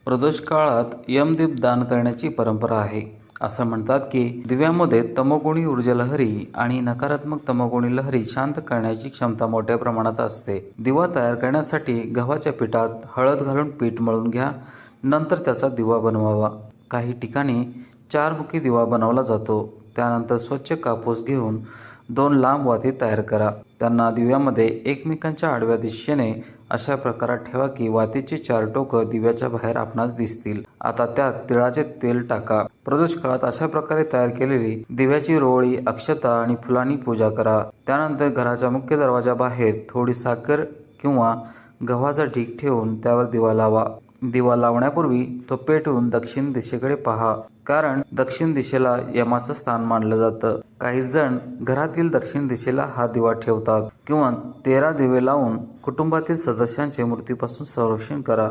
प्रदोष काळात यमदीप दान करण्याची परंपरा आहे. असं म्हणतात की दिव्यामध्ये तमोगुणी ऊर्जा लहरी आणि नकारात्मक तमोगुणी लहरी शांत करण्याची क्षमता मोठ्या प्रमाणात असते. दिवा तयार करण्यासाठी गव्हाच्या पिठात हळद घालून पीठ मळून घ्या. नंतर त्याचा दिवा बनवावा. काही ठिकाणी 4 मुखी दिवा बनवला जातो. त्यानंतर स्वच्छ कापूस घेऊन 2 लांब वाती तयार करा. त्यांना दिव्यामध्ये एकमेकांच्या आडव्या दिशेने अशा प्रकारात ठेवा की वातीची 4 टोकं दिव्याच्या बाहेर आपणास दिसतील. आता त्यात तिळाचे तेल टाका. प्रदोष काळात अशा प्रकारे तयार केलेली दिव्याची रोवळी, अक्षता आणि फुलांनी पूजा करा. त्यानंतर घराच्या मुख्य दरवाजाबाहेर थोडी साखर किंवा गव्हाचा ढीग ठेवून त्यावर दिवा लावा. दिवा लावण्यापूर्वी तो पेटवून दक्षिण दिशेकडे पहा, कारण दक्षिण दिशेला यमाचं स्थान मानलं जातं. काही जण घरातील दक्षिण दिशेला हा दिवा ठेवतात किंवा 13 दिवे लावून कुटुंबातील सदस्यांचे मृत्यूपासून संरक्षण करा.